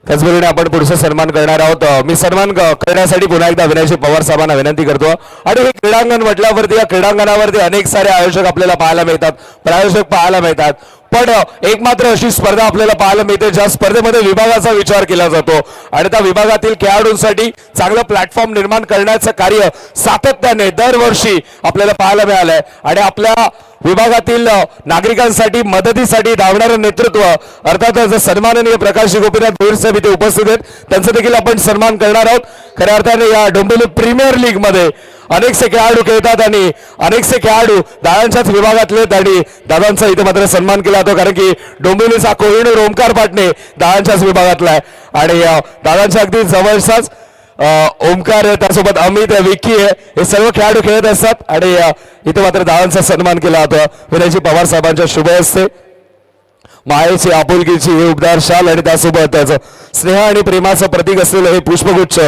त्याचबरोबर आपण पुढचा सन्मान करणार आहोत। मी सन्मान करण्यासाठी पुन्हा एकदा विनयजी पवार साहेबांना विनंती करतो। आणि हे क्रीडांगण म्हटल्यावरती या क्रीडांगणावरती अनेक सारे आयोजक आपल्याला पाहायला मिळतात, प्रायोजक पाहायला मिळतात, पण एक मात्र अशी स्पर्धा आपल्याला पाहायला मिळते ज्या स्पर्धेमध्ये विभागाचा विचार केला जातो आणि त्या विभागातील खेळाडूंसाठी चांगलं प्लॅटफॉर्म निर्माण करण्याचं कार्य सातत्याने दरवर्षी आपल्याला पाहायला मिळालंय। आणि आपल्या विभागातील नागरिकांसाठी मदतीसाठी धावणारं नेतृत्व अर्थातच सन्माननीय प्रकाश गोपीनाथ भोईर साहेब इथे उपस्थित आहेत, त्यांचा देखील आपण सन्मान करणार आहोत। खऱ्या अर्थाने या डोंबिवली प्रीमियर लीग मध्ये अनेकसे खेळाडू खेळतात आणि अनेकसे खेळाडू दादांच्याच विभागातले आणि दादांचा इथे मात्र सन्मान केला जातो, कारण की डोंबिवलीचा कोहिनूर ओमकार पाटणे दादांच्याच विभागातला आहे आणि दादांच्या अगदी जवळचाच ओमकार आहे, त्यासोबत अमित आहे, विक्की आहे, हे सर्व खेळाडू खेळत असतात आणि इथे मात्र दादांचा सन्मान केला जातो। विनयजी पवार साहेबांच्या शुभ हस्ते मायेची आपुलकीची हे उबदार शाल आणि त्यासोबतच स्नेह आणि प्रेमाचं प्रतीक असलेलं हे पुष्पगुच्छ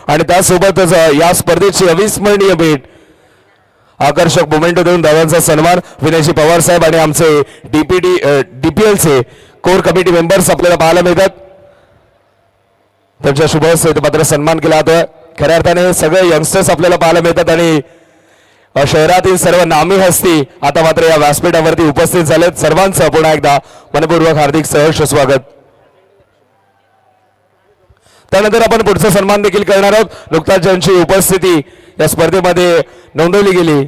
आणि त्यासोबतच या स्पर्धेची अविस्मरणीय भेट आकर्षक मोमेंट देऊन दादांचा सन्मान विनयजी पवार साहेब आणि आमचे डीपीएलचे कोर कमिटी मेंबर्स आपल्याला पाहायला मिळतात, त्यांच्या शुभ हस्ते मात्र सन्मान केला जातोय। खऱ्या अर्थाने सगळे यंगस्टर्स आपल्याला पाहायला मिळतात आणि शहरातील सर्व नामी हस्ती आता मात्र या व्यासपीठावरती उपस्थित झालेत। सर्वांचं पुन्हा एकदा मनपूर्वक हार्दिक सहर्ष स्वागत। त्यानंतर आपण पुढचा सन्मान देखील करणार आहोत। नुकताच ज्यांची उपस्थिती या स्पर्धेमध्ये नोंदवली गेली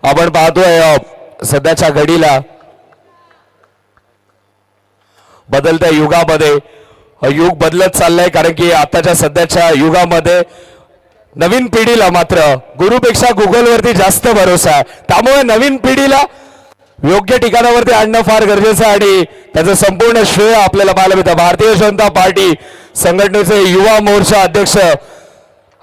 आपण पाहतोय सध्याच्या घडीला बदलत्या युगामध्ये युग बदलत चाललंय, कारण की आताच्या सध्याच्या युगामध्ये नवीन पिढीला मात्र गुरुपेक्षा गुगलवरती जास्त भरोसा आहे, त्यामुळे नवीन पिढीला योग्य ठिकाणावरती आणणं फार गरजेचं आहे आणि त्याचं संपूर्ण श्रेय आपल्याला पाहायला मिळतं। भारतीय जनता पार्टी संघटनेचे युवा मोर्चा अध्यक्ष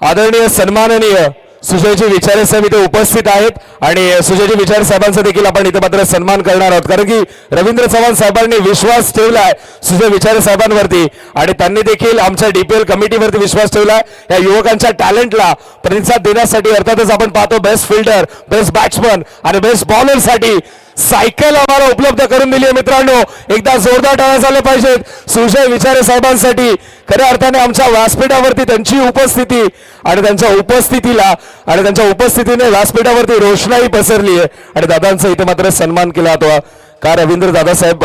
आदरणीय सन्माननीय सुजयजी विचारे साहेब इथे उपस्थित आहेत आणि सुजयजी विचारे साहेबांचा देखील आपण इथे मात्र सन्मान करणार आहोत, कारण की रवींद्र चव्हाण साहेबांनी विश्वास ठेवलाय सुजय विचारे साहेबांवरती आणि त्यांनी देखील आमच्या डीपीएल कमिटीवरती विश्वास ठेवलाय या युवकांच्या टॅलेंटला प्रतिसाद देण्यासाठी। अर्थातच आपण पाहतो बेस्ट फिल्डर, बेस्ट बॅट्समन आणि बेस्ट बॉलर साठी सायकल आम्हाला उपलब्ध करून दिली आहे। मित्रांनो, एकदा जोरदार टाळ्या झाल्या पाहिजेत सुजय विचारे साहेबांसाठी। खऱ्या अर्थाने आमच्या व्यासपीठावरती त्यांची उपस्थिती आणि त्यांच्या उपस्थितीला आणि त्यांच्या उपस्थितीने व्यासपीठावरती रोषणाई पसरली आहे आणि दादांचा इथे मात्र सन्मान केला जातो। का रवींद्र दादासाहेब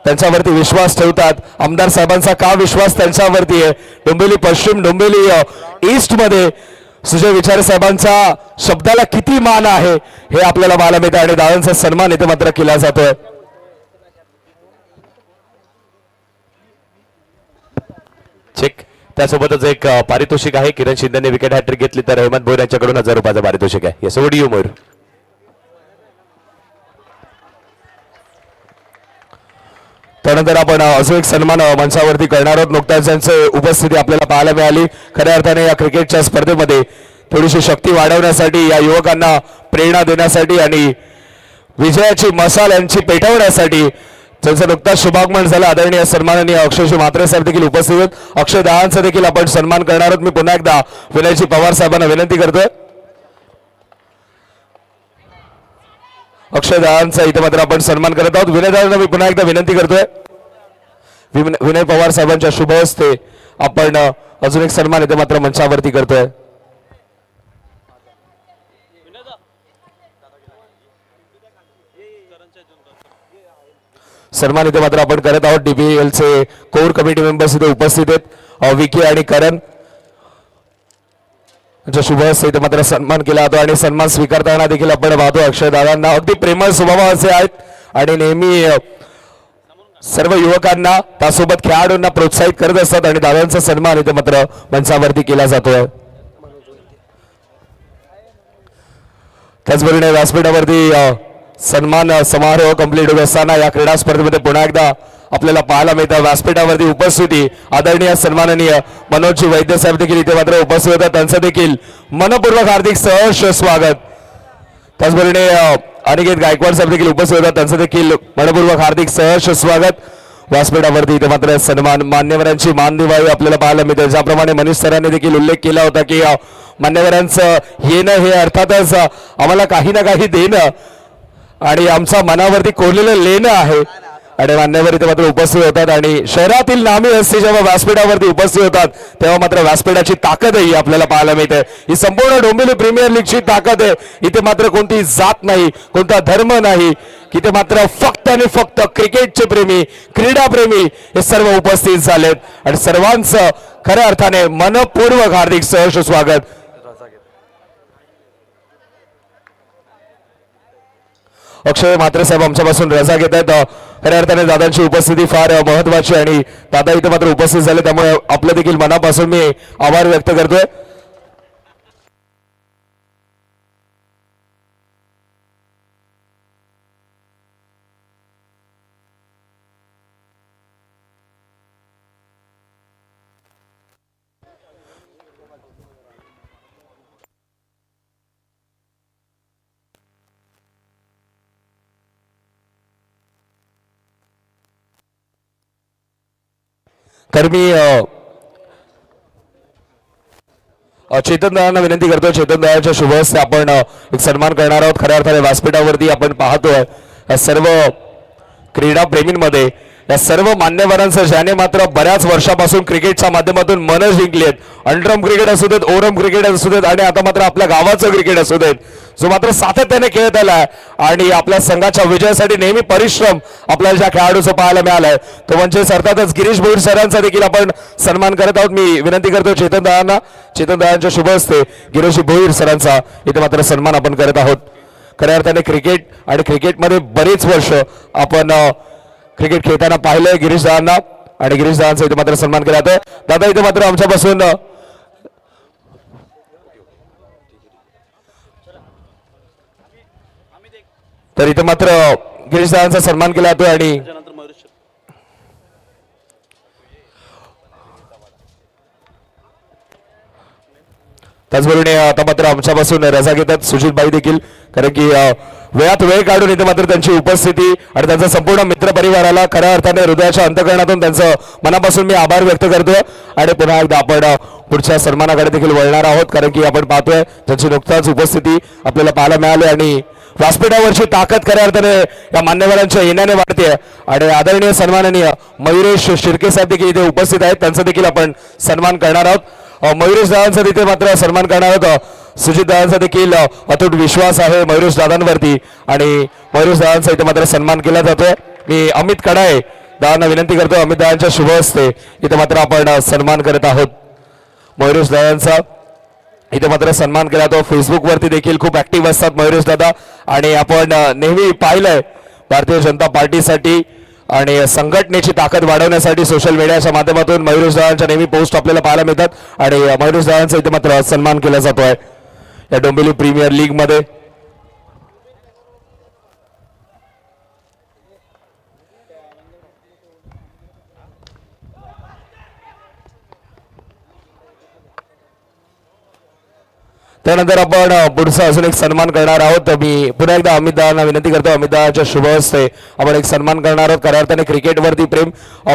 त्यांच्यावरती विश्वास ठेवतात, आमदार साहेबांचा का विश्वास त्यांच्यावरती आहे। डोंबिवली पश्चिम, डोंबिवली ईस्ट मध्ये सुजय विचारे साहेबांच्या शब्दाला किती मान आहे हे आपल्याला पाहायला मिळतं आणि दादांचा सन्मान इथे मात्र केला जातोय। चेक त्यासोबतच एक पारितोषिक आहे, किरण शिंदेने विकेट हॅट्रिक घेतली तर अहमद भोईर यांच्याकडून 1000 रुपयाचं पारितोषिक आहे। Yes, over to you Mayur. त्यानंतर आपण अजून एक सन्मान मंचावरती करणार आहोत। नुकताच त्यांची उपस्थिती आपल्याला पाहायला मिळाली। खऱ्या अर्थाने या क्रिकेटच्या स्पर्धेमध्ये थोडीशी शक्ती वाढवण्यासाठी, या युवकांना प्रेरणा देण्यासाठी आणि विजयाची मशाल यांची पेटवण्यासाठी ज्यांचं नुकताच शुभागमन झालं आदरणीय सन्माननीय अक्षयजी म्हात्रे साहेब देखील उपस्थित आहेत। अक्षय दहांचा देखील आपण सन्मान करणार आहोत। मी पुन्हा एकदा विनयजी पवार साहेबांना विनंती करतोय, अक्षय दहांचा इथे मात्र आपण सन्मान करत आहोत। विनय दादांना मी पुन्हा एकदा विनंती करतोय, विनय पवार साहेबांच्या शुभ हस्ते आपण अजून एक सन्मान इथे मात्र मंचावरती करतोय। सन्मान इथे मात्र आपण करत आहोत। डीपीएलचे कोर कमिटी मेंबर्स इथे उपस्थित आहेत, विकी आणि करण यांच्या शुभ हस्ते इथे मात्र सन्मान केला जातो आणि सन्मान स्वीकारताना देखील आपण पाहतो अक्षय दादांना अगदी प्रेमळ स्वभावाचे आहेत आणि नेहमी सर्व युवकांना त्यासोबत खेळाडूंना प्रोत्साहित करत असतात आणि दादांचा सन्मान इथे मात्र मंचावरती केला जातोय। त्याचबरोबर व्यासपीठावरती सन्मान समारोह कंप्लीट होत असताना या क्रीडा स्पर्धेमध्ये पुन्हा एकदा आपल्याला पाहायला मिळतं व्यासपीठावरती उपस्थिती आदरणीय सन्माननीय मनोजजी वैद्य साहेब देखील इथे मात्र उपस्थित होतात, त्यांचं देखील मनपूर्वक हार्दिक सहर्ष स्वागत। त्याचबरोबर अनिकेत गायकवाड साहेब देखील उपस्थित होतात, त्यांचं देखील मनपूर्वक हार्दिक सहर्ष स्वागत। व्यासपीठावरती इथे मात्र सन्मान मान्यवरांची मानदिवाळी आपल्याला पाहायला मिळते. ज्याप्रमाणे मनीष सरांनी देखील उल्लेख केला होता की मान्यवरांचं येणं हे अर्थातच आम्हाला काही ना काही देणं आणि आमच्या मनावरती कोरलेलं लेणं आहे. आणि मान्यवर इथे मात्र उपस्थित होतात आणि शहरातील नामी हस्ती जेव्हा व्यासपीठावरती उपस्थित होतात तेव्हा मात्र व्यासपीठाची ताकदही आपल्याला पाहायला मिळते. ही संपूर्ण डोंबिवली प्रीमियर लीगची ताकद आहे. इथे मात्र कोणती जात नाही, कोणता धर्म नाही, इथे मात्र फक्त आणि फक्त क्रिकेटचे प्रेमी, क्रीडा प्रेमी हे सर्व उपस्थित झालेत आणि सर्वांचं खऱ्या अर्थाने मनपूर्वक हार्दिक सहर्ष स्वागत. अक्षय म्हात्रे साहेब आमच्यापासून रजा घेत आहेत. खऱ्या अर्थाने दादांची उपस्थिती फार महत्वाची आणि दादा इथे मात्र उपस्थित झाले त्यामुळे आपलं देखील मनापासून मी आभार व्यक्त करतोय. तर मी चेतन दादांना विनंती करतोय. चेतन दादाच्या शुभ हस्ते आपण एक सन्मान करणार आहोत. खऱ्या अर्थाने व्यासपीठावरती आपण पाहतोय या सर्व क्रीडा प्रेमींमध्ये या सर्व मान्यवरांचं ज्याने मात्र बऱ्याच वर्षापासून क्रिकेटच्या माध्यमातून मन जिंकलेत. अंडरम क्रिकेट असू देत, ओरम क्रिकेट असू देत आणि आता मात्र आपल्या गावाचं क्रिकेट असू देत, जो मात्र सातत्याने खेळत आलाय आणि आपल्या संघाच्या विजयासाठी नेहमी परिश्रम आपल्याला ज्या खेळाडूचं पाहायला मिळालाय तो म्हणजे अर्थातच गिरीश भोईर सरांचा देखील आपण सन्मान करत आहोत. मी विनंती करतो चेतन दादांना, चेतन दादांच्या शुभ हस्ते गिरीश भोईर सरांचा इथे मात्र सन्मान आपण करत आहोत. खऱ्या अर्थाने क्रिकेट आणि क्रिकेटमध्ये बरेच वर्ष आपण क्रिकेट खेळताना पाहिलंय गिरीश दादांना आणि गिरीश दादांचा इथे मात्र सन्मान केला जातोय. दादा इथे मात्र आमच्यापासून तर इथे मात्र गिरीश दादांचा सन्मान केला जातोय आणि त्याचबरोबर आता मात्र आमच्यापासून रजा घेतात सुजितबाई देखील, कारण की वेळात वेळ काढून इथे मात्र त्यांची उपस्थिती आणि त्यांचा संपूर्ण मित्र परिवाराला खऱ्या अर्थाने हृदयाच्या अंतकरणातून त्यांचं मनापासून मी आभार व्यक्त करतोय. आणि पुन्हा एकदा आपण पुढच्या सन्मानाकडे देखील वळणार आहोत, कारण की आपण पाहतोय त्यांची नुकताच उपस्थिती आपल्याला पाहायला मिळाली आणि व्यासपीठावरची ताकद खऱ्या अर्थाने या मान्यवरांच्या येण्याने वाढते. आणि आदरणीय सन्माननीय मयुरेश शिर्के साहेब देखील इथे उपस्थित आहेत, त्यांचा देखील आपण सन्मान करणार आहोत. मयुरेश दादांचा तिथे मात्र सन्मान करणार आहोत. सुजित दादांचा देखील अतूट विश्वास आहे मयुरेश दादांवरती आणि मयुरेश दादांचा इथे मात्र सन्मान केला जातोय. मी अमित कडाळे दादांना विनंती करतो, अमित दादांच्या शुभ हस्ते इथे मात्र आपण सन्मान करत आहोत. मयुरेश दादांचा इथे मात्र सन्मान केला जातो. फेसबुकवरती देखील खूप ऍक्टिव्ह असतात मयुरेश दादा आणि आपण नेहमी पाहिलंय भारतीय जनता पार्टीसाठी आणि संघटनेची ताकद वाढवण्यासाठी सोशल मीडियाच्या माध्यमातून मयुरेश दादांच्या नेहमी पोस्ट आपल्याला पाहायला मिळतात आणि मयुरेश दादांचा इथे मात्र सन्मान केला जातोय या डोंबिवली प्रीमियर लीग मध्ये. त्यानंतर आपण पुढचा अजून एक सन्मान करणार आहोत. मी पुन्हा एकदा अमित दादांना विनंती करतो, अमित दादाच्या शुभ हस्ते आपण एक सन्मान करणार आहोत. खऱ्या अर्थाने क्रिकेटवरती प्रेम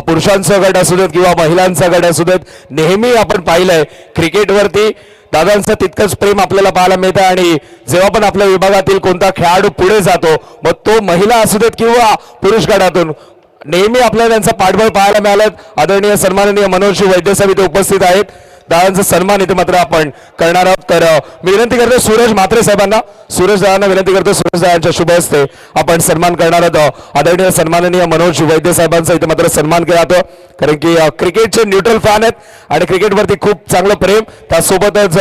पुरुषांचा गट असू देत किंवा महिलांचा गट असू देत, नेहमी आपण पाहिलंय क्रिकेटवरती दादांचं तितकंच प्रेम आपल्याला पाहायला मिळतं. आणि जेव्हा पण आपल्या विभागातील कोणता खेळाडू पुढे जातो, मग तो महिला असू देत किंवा पुरुष गटातून, नेहमी आपल्याला त्यांचा पाठबळ पाहायला मिळालं. आदरणीय सन्माननीय मनोज वैद्य साहेब इथे उपस्थित आहेत, दादांचा सन्मान इथे मात्र आपण करणार आहोत. तर मी विनंती करतो सूरज म्हात्रे साहेबांना, सूरज दादांना विनंती करतो सूरज दादांच्या शुभ हस्ते आपण सन्मान करणार आहोत. आदरणीय सन्माननीय मनोज वैद्य साहेबांचा इथे मात्र सन्मान केला जातो, कारण की क्रिकेटचे न्यूट्रल फॅन आहेत आणि क्रिकेटवरती खूप चांगलं प्रेम, त्यासोबतच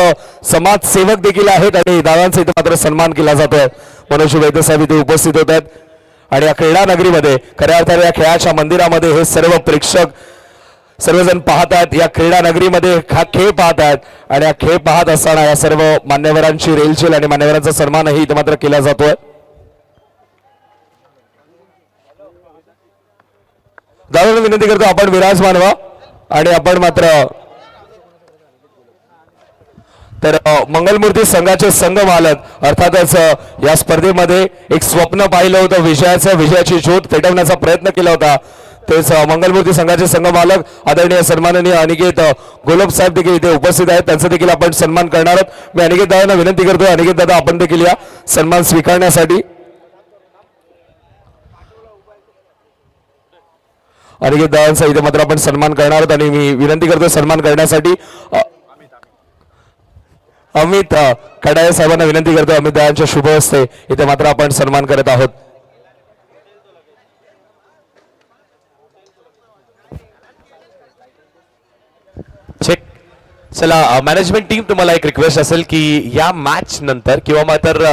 समाजसेवक देखील आहेत आणि दादांचा इथे मात्र सन्मान केला जातोय. मनोज वैद्य साहेब इथे उपस्थित होत आहेत आणि या क्रीडा नगरीमध्ये खऱ्या अर्थाने या खेळाच्या मंदिरामध्ये हे सर्व प्रेक्षक सर्वजण पाहतात, या क्रीडा नगरीमध्ये हा खेळ पाहतात आणि हा खेळ पाहत असताना या सर्व मान्यवरांची रेलचेल आणि मान्यवरांचा सन्मानही इथे मात्र केला जातोय. दादांना विनंती करतो आपण विराजमान व्हा आणि आपण मात्र तर मंगलमूर्ती संघाचे संघ मालक अर्थातच या स्पर्धेमध्ये एक स्वप्न पाहिलं होतं विजयाचं, विजयाची ज्योत पेटवण्याचा प्रयत्न केला होता. तेच मंगलमूर्ती संघाचे संघ मालक आदरणीय सन्माननीय अनिकेत गोलब साहेब देखील इथे उपस्थित आहेत. त्यांचा देखील आपण सन्मान करणार आहोत. मी अनिकेत दादांना विनंती करतोय, अनिकेत दादा आपण देखील या सन्मान स्वीकारण्यासाठी. अनिकेत दादांचा इथे मात्र आपण सन्मान करणार आहोत आणि मी विनंती करतोय सन्मान करण्यासाठी अमित कडाळे साहेबांना विनंती करतो. अमित दादांच्या शुभ हस्ते इथे मात्र आपण सन्मान करत आहोत. चेक. चला मॅनेजमेंट टीम, तुम्हाला एक रिक्वेस्ट असेल की या मॅच नंतर किंवा मग तर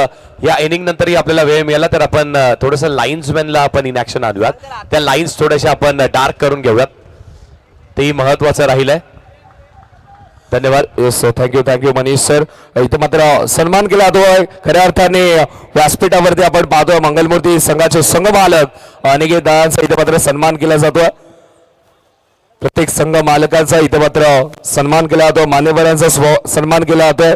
या इनिंग नंतरही आपल्याला वेळ मिळाला तर आपण थोडंसं लाईन्समॅनला आपण इन ऍक्शन आणूयात. त्या लाईन्स थोड्याशा आपण डार्क करून घेऊयात, तेही महत्वाचं राहिलंय. धन्यवाद. Yes thank you Manish sir. इथे मात्र सन्मान केला जातो खऱ्या अर्थाने व्यासपीठावरती आपण पाहतोय मंगलमूर्ती संघाचे संघ मालक अनिकेत दादांचा इथे मात्र सन्मान केला जातोय. प्रत्येक संघ मालकांचा इथे मात्र सन्मान केला जातो, मान्यवरांचा सन्मान केला जातोय.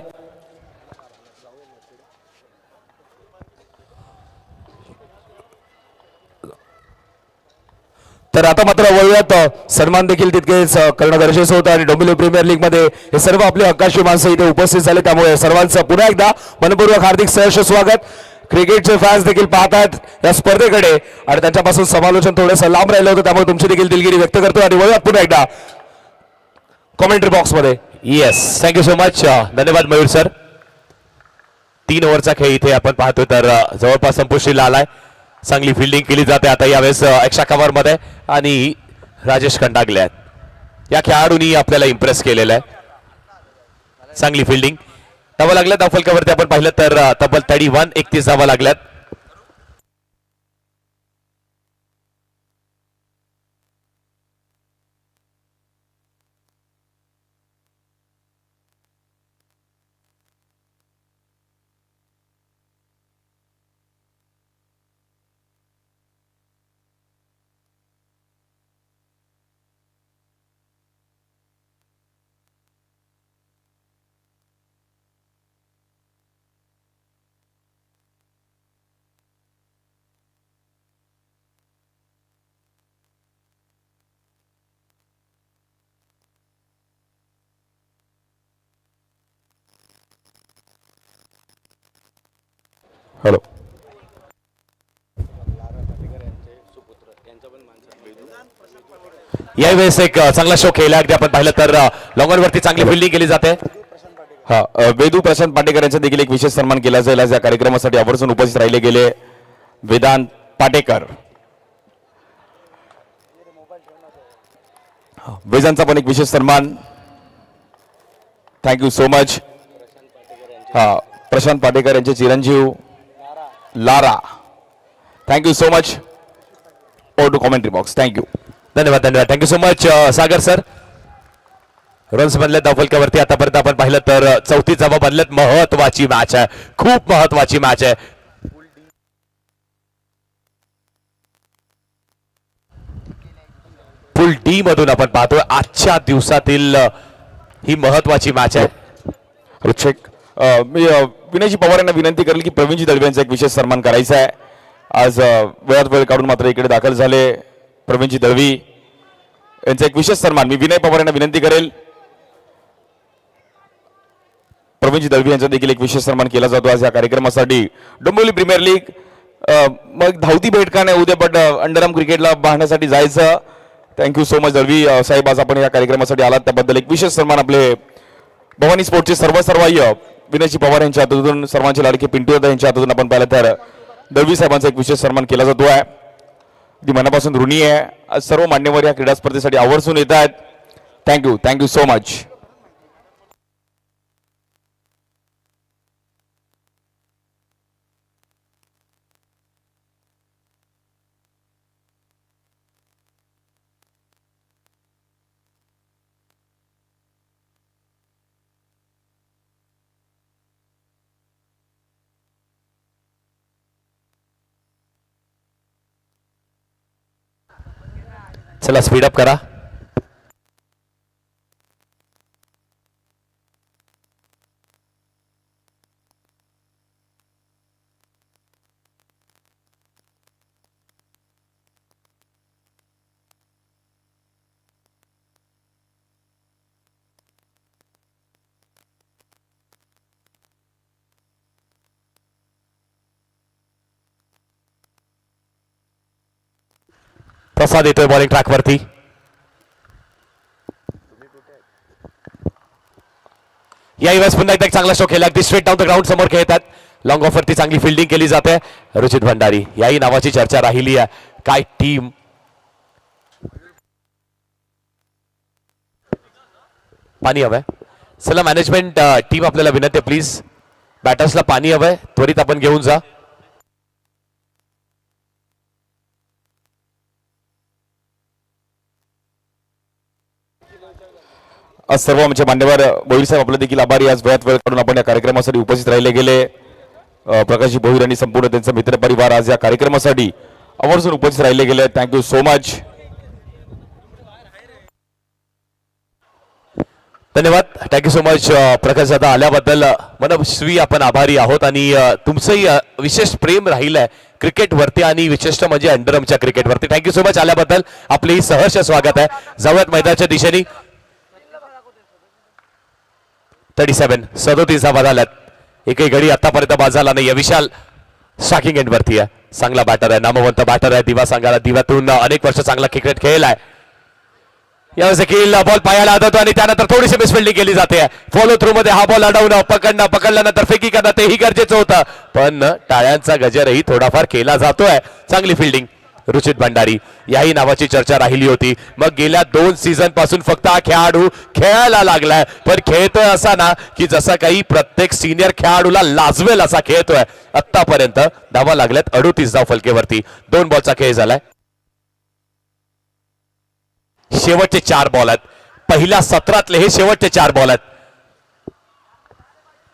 तर आता मात्र वळूयात, सन्मान देखील तितकेच करणं गरजेचं होतं आणि डोंबिवली प्रीमियर लीग मध्ये हे सर्व आपले हक्काची माणसं इथे उपस्थित झाले, त्यामुळे सर्वांचं पुन्हा एकदा मनपूर्वक हार्दिक सहर्ष स्वागत. क्रिकेटचे फॅन्स देखील पाहत आहेत या स्पर्धेकडे आणि त्यांच्यापासून समालोचन थोडंसं लांब राहिलं होतं, त्यामुळे तुमची देखील दिलगिरी व्यक्त करतो आणि वळूयात पुन्हा एकदा कॉमेंट्री बॉक्स मध्ये. Yes, thank you so much. धन्यवाद मयूर सर. 3 ओव्हरचा खेळ इथे आपण पाहतोय तर जवळपास संपुष्टीला आलाय. चांगली फिल्डिंग केली जाते आता यावेळेस एक्स्ट्रा कव्हर मध्ये आणि राजेश कंडागले आहेत. या खेळाडूंनी आपल्याला इम्प्रेस केलेलं आहे. चांगली फिल्डिंग. धावा लागल्यात धावफलकावरती आपण पाहिलं तर तब्बल 31 धावा लागल्यात. हॅलो. यावेळेस एक चांगला शो खेळला अगदी आपण पाहिलं तर लॉंगर वरती चांगली फिल्डिंग केली जाते. हा वेदू प्रशांत पाटेकर यांचा देखील एक विशेष सन्मान केला जाईल. आज या कार्यक्रमासाठी आवर्जून उपस्थित राहिले गेले वेदांत पाटेकर. वेदांचा पण एक विशेष सन्मान. Thank you so much. हा प्रशांत पाटेकर यांचे चिरंजीव लारा. Thank you so much. ओ टू कॉमेंट्री बॉक्स. थँक्यू. धन्यवाद. Thank you so much Sagar sir. Runs बनले धावफलकावरती आतापर्यंत आपण पाहिलं तर 34 धावा बनल्यात. महत्वाची मॅच आहे, खूप महत्वाची मॅच आहे. फुल डी मधून आपण पाहतोय आजच्या दिवसातील ही महत्वाची मॅच आहे. चेक. मी विनयजी पवार यांना विनंती करेल की प्रवीणजी दळवे यांचा एक विशेष सन्मान करायचा आहे. आज वेळात वेळ काढून मात्र इकडे दाखल झाले प्रवीणजी दळवी यांचा एक विशेष सन्मान मी विनय पवार यांना विनंती करेल. प्रवीणजी दळवी यांचा देखील एक विशेष सन्मान केला जातो आज या कार्यक्रमासाठी. डोंबिवली प्रीमियर लीग मग धावती भेट का नाही उद्या, बट अंडरआर्म क्रिकेटला पाहण्यासाठी जायचं. थँक्यू सो मच दळवी साहेब, आज आपण या कार्यक्रमासाठी आलात त्याबद्दल एक विशेष सन्मान आपले भवानी स्पोर्टचे सर्वस्वय्य विनयजी पवार यांच्या हातून, सर्वांचे लाडके पिंटू दादा यांच्या हातून आपण पाहिलं तर दळवी साहेबांचा एक विशेष सन्मान केला जातो आहे. ती मनापासून ऋणी आहे. आज सर्व मान्यवर या क्रीडा स्पर्धेसाठी आवर्जून येत आहेत. Thank you so much. चला स्पीड अप करा. प्रसाद येतोय बॉलिंग ट्रॅक वरती. याही वेळेस पुन्हा एकदा एक चांगला स्ट्रोक केला. अगदी स्ट्रेट डाऊन द ग्राउंड समोर खेळतात. लॉंग ऑफ वरती चांगली फिल्डिंग केली जाते. रुचित भंडारी याही नावाची चर्चा राहिली आहे. काय टीम. पाणी हवंय. चला मॅनेजमेंट टीम आपल्याला विनंती आहे, प्लीज बॅटर्सला पाणी हवंय, त्वरित आपण घेऊन जा. आज सर्व आमचे मान्यवर भोईर साहेब आपले देखील आभारी. आज वेळात वेळ काढून आपण या कार्यक्रमासाठी उपस्थित राहिले गेले. प्रकाशजी भोईर आणि संपूर्ण त्यांचा मित्रपरिवार आज या कार्यक्रमासाठी आवर्जून उपस्थित राहिले गेले. Thank you so much. धन्यवाद. थँक्यू सो मच प्रकाश दादा, आल्याबद्दल मनस्वी आपण आभारी आहोत. आणि तुमचंही विशेष प्रेम राहिलंय क्रिकेटवरती आणि विशेष म्हणजे अंडरमच्या क्रिकेटवरती. थँक्यू सो मच आल्याबद्दल. आपले सहर्ष स्वागत आहे. जाऊयात मैदानाच्या दिशेने. 37 धावा झाल्यात. एकही गडी आतापर्यंत बाद झाला नाही. विशाल स्ट्रायकिंग एंड वरती आहे. चांगला बॅटर आहे, नामवंत बॅटर आहे. दिवा सांगायला दिव्यातून अनेक वर्ष चांगला क्रिकेट खेळलाय. यावेळेस देखील बॉल पायाला आदतो आणि त्यानंतर थोडीशी मिसफिल्डिंग केली जाते. फॉलो थ्रू मध्ये हा बॉल अडवणं, पकडल्यानंतर फेकी करणं तेही गरजेचं होतं, पण टाळ्यांचा गजरही थोडाफार केला जातोय. चांगली फिल्डिंग रुचित भंडारी याही नावाची चर्चा राहिली होती. मग गेल्या 2 सीझन पासून फक्त हा खेळाडू खेळायला लागलाय, पण खेळतोय असा ना की जसा काही प्रत्येक सिनियर खेळाडूला लाजवेल असा खेळतोय. आतापर्यंत धावा लागल्यात 38 धाव फलकेवरती. 2 बॉलचा खेळ झालाय. शेवटचे 4 बॉल आहेत. पहिल्या 17तले हे शेवटचे 4 बॉल आहेत.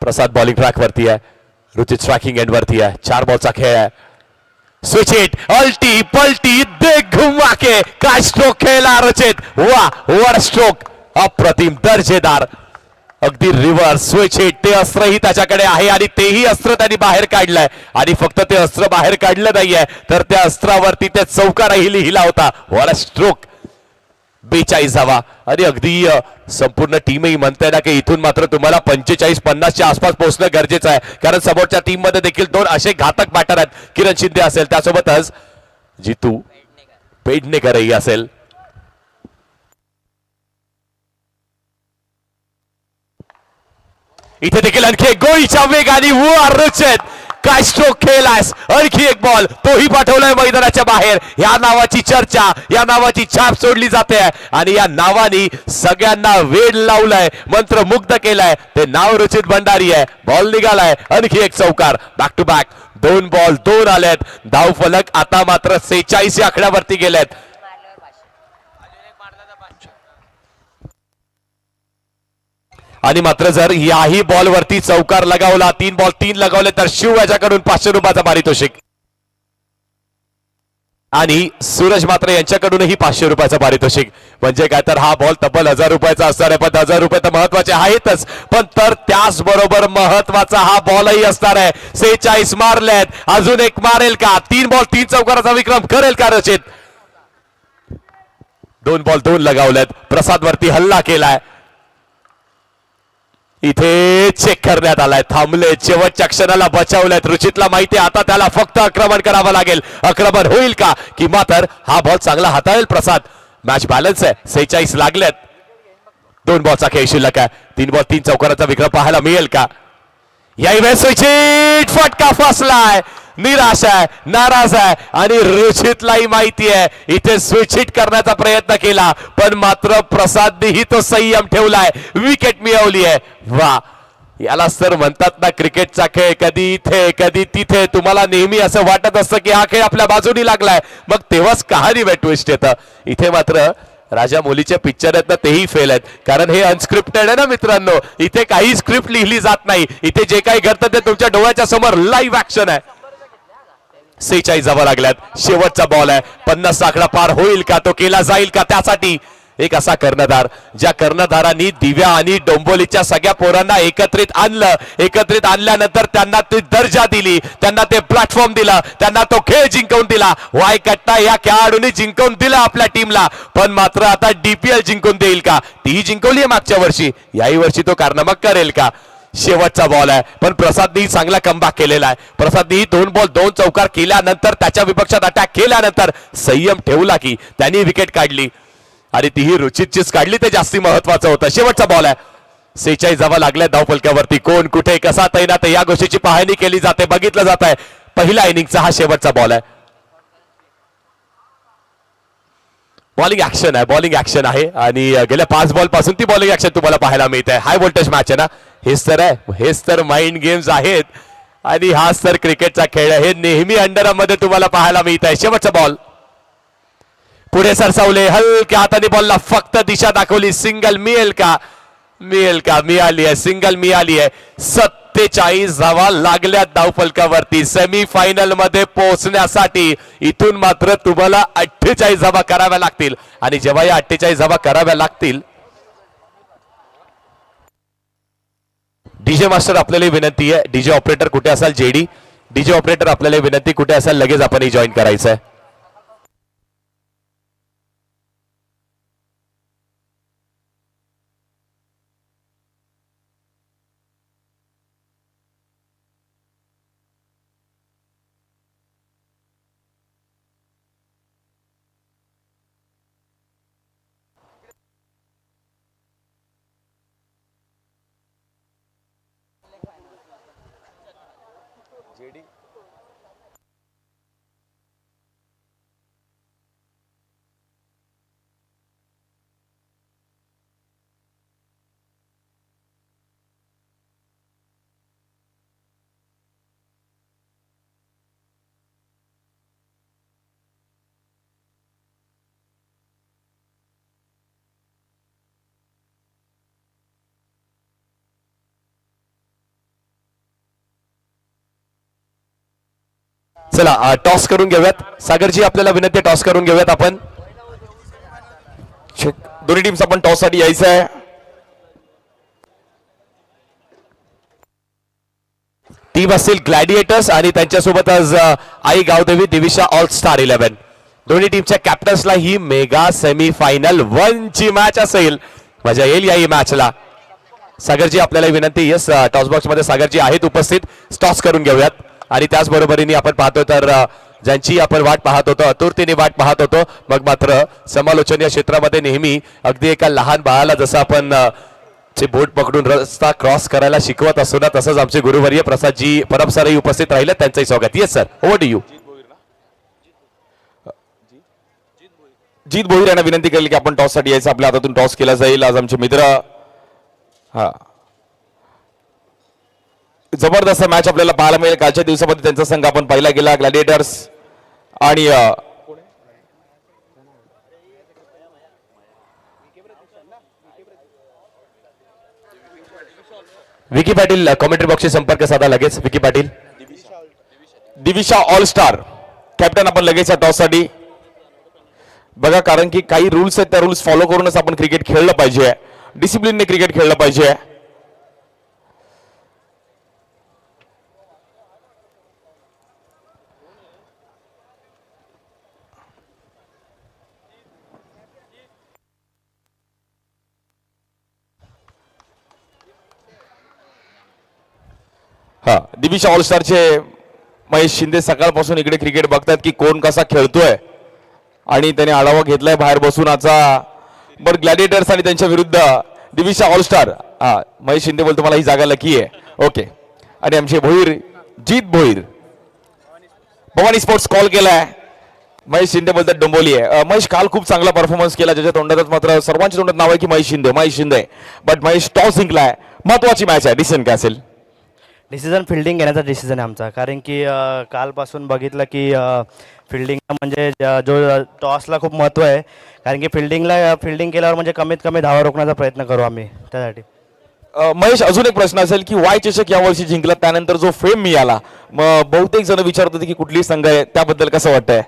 प्रसाद बॉलिंग ट्रॅक वरती आहे. रुचित स्ट्रायकिंग एंड वरती आहे. 4 बॉलचा खेळ आहे. स्विच हिट, अल्टी पलटी, दे घुमा के काय स्ट्रोक खेळला रुचित. वा वर स्ट्रोक, अप्रतिम, दर्जेदार. अगदी रिव्हर्स स्विच हिट. ते अस्त्रही त्याच्याकडे आहे आणि तेही अस्त्र त्यांनी बाहेर काढलंय. आणि फक्त ते अस्त्र बाहेर काढलं नाहीये तर त्या अस्त्रावरती ते चौकारही लिहिला होता. वर स्ट्रोक. 42 धावा. आणि अगदी संपूर्ण टीमही म्हणते ना की इथून मात्र तुम्हाला 45-50च्या आसपास पोहोचणं गरजेचं आहे, कारण समोरच्या टीम मध्ये देखील 2 असे घातक बॅटर आहेत. किरण शिंदे असेल, त्यासोबतच जितू पेडणेकरही असेल. इथे देखील आणखी एक गोळीच्या वेगाने वर रुचित. काय स्ट्रोक खेळलास. आणखी एक बॉल तोही पाठवलाय मैदानाच्या बाहेर. या नावाची चर्चा, या नावाची छाप सोडली जाते आणि या नावाने सगळ्यांना वेड लावलाय, मंत्रमुग्ध केलाय. ते नाव रुचित भंडारी आहे. बॉल निघालाय. आणखी एक चौकार. बॅक टू बॅक 2 बॉल 2 आलेत. धाव फलक आता मात्र 46 या आकड्यावरती गेलेत. आणि मात्र जर याही बॉल वरती चौकार लगावला, 3 बॉल 3 लगावले तर शिव याच्याकडून 500 रुपयाचा पारितोषिक आणि सूरज मात्र यांच्याकडूनही 500 रुपयाचा पारितोषिक. म्हणजे काय तर हा बॉल तब्बल 1000 रुपयाचा असणार आहे. पण 1000 रुपये तर महत्वाचे आहेतच, पण तर त्याचबरोबर महत्वाचा हा बॉलही असणार आहे. 46 मारलेत. अजून एक मारेल का? 3 बॉल 3 चौकाराचा विक्रम करेल का रचित? 2 बॉल 2 लगावलेत. प्रसाद वरती हल्ला केलाय. इथे चेक करण्यात आलाय. थांबले, शेवटच्या क्षणाला बचावलेत. रुचितला माहिती आहे आता त्याला फक्त आक्रमण करावं लागेल. आक्रमण होईल का? की मात्र हा बॉल चांगला हाताळेल प्रसाद. मॅच बॅलन्स आहे. 46 लागलेत. 2 बॉलचा खेळ शिल्लक आहे. 3 बॉल 3 चौकाराचा विक्रम पाहायला मिळेल का? याही वेळेस फटका फसलाय. निराश आहे, नाराज आहे आणि रुचितलाही माहिती आहे इथे स्विच हिट करण्याचा प्रयत्न केला, पण मात्र प्रसादनेही तो संयम ठेवलाय. विकेट मिळवली आहे. वा, यालाच तर म्हणतात ना क्रिकेटचा खेळ. कधी इथे कधी तिथे. तुम्हाला नेहमी असं वाटत असतं की हा खेळ आपल्या बाजूनी लागलाय, मग तेव्हाच कहाणी ट्विस्ट येतं. इथे मात्र राजा मोलीचे पिक्चर आहेत ना तेही फेल आहेत, कारण हे अनस्क्रिप्टेड आहे ना मित्रांनो. इथे काही स्क्रिप्ट लिहिली जात नाही. इथे जे काही घडतं ते तुमच्या डोळ्याच्या समोर लाईव्ह ऍक्शन आहे. 46 धावा लागल्यात. शेवटचा बॉल आहे. 50 आकडा पार होईल का? तो केला जाईल का? त्यासाठी एक असा कर्णधार, ज्या कर्णधारांनी दिव्या आणि डोंबोलीच्या सगळ्या पोरांना एकत्रित आणलं. एकत्रित आणल्यानंतर त्यांना ती दर्जा दिली, त्यांना ते प्लॅटफॉर्म दिला, त्यांना तो खेळ जिंकवून दिला. वाय कट्टा या खेळाडूंनी जिंकवून दिला आपल्या टीमला, पण मात्र आता DPL जिंकून देईल का? तीही जिंकवली आहे मागच्या वर्षी. याही वर्षी तो कारनामा करेल का? शेवटचा बॉल आहे, पण प्रसादनी चांगला कमबॅक केलेला आहे. प्रसादनी 2 बॉल 2 चौकार केल्यानंतर त्याच्या विपक्षात अटॅक केल्यानंतर संयम ठेवला की त्यांनी विकेट काढली आणि तीही रुचितचीच काढली, ते जास्ती महत्वाचं होतं. शेवटचा बॉल आहे. 46 धावा लागल्या धावफलक्यावरती. कोण कुठे कसा तैनात आहे या गोष्टीची पाहणी केली जाते, बघितलं जात आहे. पहिल्या इनिंगचा हा शेवटचा बॉल आहे. बॉलिंग ऍक्शन आहे, बॉलिंग ऍक्शन आहे आणि गेल्या 5 बॉल पासून ती बॉलिंग ऍक्शन तुम्हाला पाहायला मिळते. हाय व्होल्टेज मॅच आहे ना, हेच तर आहे, हेच तर माइंड गेम्स आहेत आणि हाच तर क्रिकेटचा खेळ आहे. हे नेहमी अंडरआर्म मध्ये तुम्हाला पाहायला मिळत आहे. शेवटचा बॉल पुढे सरसावले, हलक्या हाताने बॉलला फक्त दिशा दाखवली. सिंगल मिळेल का? मिळेल का? मिळाली आहे, सिंगल मिळाली आहे. 47 धावा लागल्या धावफलकावरती. सेमी फायनल मध्ये पोहोचण्यासाठी इथून मात्र तुम्हाला 48 धावा कराव्या लागतील आणि जेव्हा या 48 धावा कराव्या लागतील, डीजे मास्टर आपल्याला विनंती आहे, डीजे ऑपरेटर कुठे असाल? जेडी डीजे ऑपरेटर आपल्याला विनंती, कुठे असाल लगेच आपण जॉईन करायचं आहे. चला टॉस करून घेऊयात. सागरजी आपल्याला विनंती, टॉस करून घेऊयात आपण. दोन्ही टीम्स आपण टॉस साठी यायचं आहे. टीम असतील ग्लॅडिएटर्स आणि त्यांच्यासोबत आज आई गावदेवी दिविशा ऑल स्टार 11. दोन्ही टीमच्या कॅप्टन्सला ही मेगा सेमी फायनल 1 ची मॅच असेल. मजा येईल या मॅचला. सागरजी आपल्याला विनंती, यस टॉस बॉक्स मध्ये सागरजी आहेत उपस्थित. टॉस करून घेऊयात आणि त्याचबरोबरीने आपण पाहतो तर ज्यांची आपण वाट पाहत होतो, आतुरतेने वाट पाहत होतो, मग मात्र समालोचन या क्षेत्रामध्ये नेहमी अगदी एका लहान बाळाला जसं आपण चे बोट पकडून रस्ता क्रॉस करायला शिकवत असतो ना, तसंच आमचे गुरुवर्य प्रसादजी परबसरही उपस्थित राहिले. त्यांचंही स्वागत. Yes sir, over to you. Jeet Bhoir यांना विनंती केली की आपण टॉस साठी यायचं, आपल्या हातातून टॉस केला जाईल. आज आमचे मित्र, हा जबरदस्त मॅच आपल्याला पाहायला मिळेल. कालच्या दिवसामध्ये त्यांचा संघ आपण पाहिला गेला, ग्लॅडिएटर्स आणि विकी पाटील कॉमेंट्री बॉक्सशी संपर्क साधा लगेच. Vicky Patil, Divisha all star captain आपण लगेच टॉस साठी बघा, कारण की काही रूल्स आहेत, त्या रूल्स फॉलो करूनच आपण क्रिकेट खेळलं पाहिजे. डिसिप्लिनने क्रिकेट खेळलं पाहिजे. हा, दिविशा ऑल स्टारचे महेश शिंदे सकाळपासून इकडे क्रिकेट बघतात की कोण कसा खेळतोय आणि त्याने आढावा घेतलाय बाहेर बसून आजचा. बरं, ग्लॅडिएटर्स आणि त्यांच्या विरुद्ध दिविशा ऑल स्टार. हा, महेश शिंदे बोलतो मला ही जागा लकी आहे. ओके, आणि आमचे भोईर, जीत भोईर, भवानी स्पोर्ट्स कॉल केलाय. महेश शिंदे बोलतात डोंबोली आहे. महेश काल खूप चांगला परफॉर्मन्स केला, ज्याच्या तोंडातच मात्र सर्वांच्या तोंडात नाव आहे की महेश शिंदे, महेश शिंदे. बट महेश टॉस जिंकलाय. महत्वाची मॅच आहे. डिसिजन काय असेल? डिसिजन फिल्डिंग घेण्याचा डिसिजन आहे आमचा, कारण की कालपासून बघितलं की फिल्डिंग म्हणजे जो टॉसला खूप महत्त्व आहे, कारण की फिल्डिंग केल्यावर म्हणजे कमीत कमी धावा रोखण्याचा प्रयत्न करू आम्ही त्यासाठी. महेश, अजून एक प्रश्न असेल की वाय चषक यावर्षी जिंकला, त्यानंतर जो फेम मिळाला, मग बहुतेक जण विचारत होते की कुठली संघ आहे, त्याबद्दल कसं वाटतंय?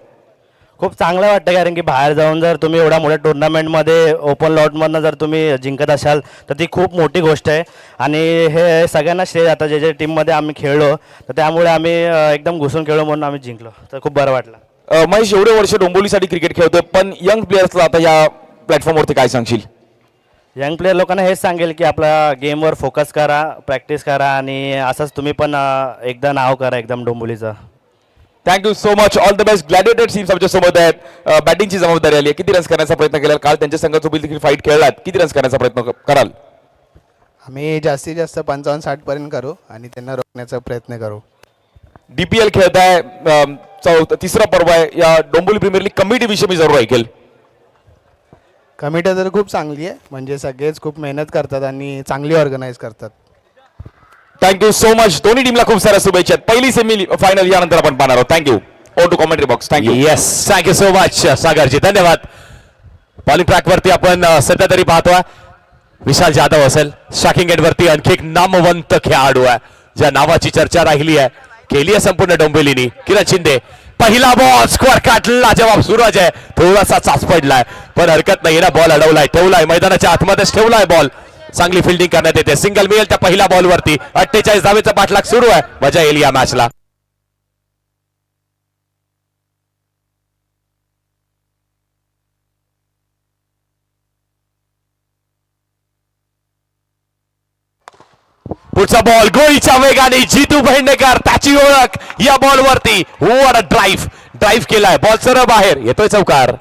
खूप चांगलं वाटतं, कारण की बाहेर जाऊन जर तुम्ही एवढ्या मोठ्या टुर्नामेंटमध्ये ओपन लॉटमधनं जर तुम्ही जिंकत असाल तर ती खूप मोठी गोष्ट आहे आणि हे सगळ्यांना श्रेय आता जे टीममध्ये आम्ही खेळलो तर त्यामुळे आम्ही एकदम घुसून खेळलो म्हणून आम्ही जिंकलो, तर खूप बरं वाटलं. महेश, एवढे वर्ष डोंबिवलीसाठी क्रिकेट खेळतोय, पण यंग प्लेयर्सला आता या प्लॅटफॉर्मवरती काय सांगशील? यंग प्लेयर लोकांना हेच सांगेल की आपला गेमवर फोकस करा, प्रॅक्टिस करा आणि असंच तुम्ही पण एकदा नाव करा एकदम डोंबिवलीचं. Thank you so much. All the best. Gladiator teams आमच्या सोबत आहेत. बॅटिंगची जबाबदारी आली आहे. किती रन्स करण्याचा प्रयत्न केला काल त्यांच्या संघासोबत देखील फाईट खेळलात, किती रन्स करण्याचा प्रयत्न कराल? आम्ही जास्तीत जास्त 55-60 पर्यंत करू आणि त्यांना रोखण्याचा प्रयत्न करू. DPL खेळताय, तिसरा पर्व आहे या डोंबिवली प्रीमियर लीग कमिटी विषयी मी जरूर ऐकेल. कमिटी तर खूप चांगली आहे, म्हणजे सगळेच खूप मेहनत करतात आणि चांगली ऑर्गनाईज करतात. Thank you so much. दोन्ही टीमला खूप साऱ्या शुभेच्छा. पहिली सेमी फायनल यानंतर आपण पाहणार आहोत. Thank you. Oh to commentary box. Thank you. Yes, thank you so much Sagarji, धन्यवाद. बॉलिंग ट्रॅक वरती आपण सध्या तरी पाहतोय विशाल जाधव असेल. स्ट्रायकिंग एंड वरती आणखी एक नामवंत खेळाडू आहे ज्या नावाची चर्चा राहिली आहे, केली आहे संपूर्ण डोंबिवलीनी. किरण शिंदे, पहिला बॉल स्क्वेअर काढला. जवाब सूरज आहे, थोडासा चाच पडलाय पण हरकत नाही ना. बॉल अडवलाय, ठेवलाय मैदानाच्या आतमध्येच ठेवलाय बॉल. चांगली फिल्डिंग करण्यात येते. सिंगल मिळेल त्या पहिल्या बॉलवरती. 48 धावेचा पाठलाग सुरू आहे. मजा येईल या मॅचला. पुढचा बॉल गोळीच्या वेगाने जितू भेंडेकर, त्याची ओळख या बॉलवरती. व्हॉट अ ड्राईव्ह केलाय. बॉल सरळ बाहेर येतोय चौकार.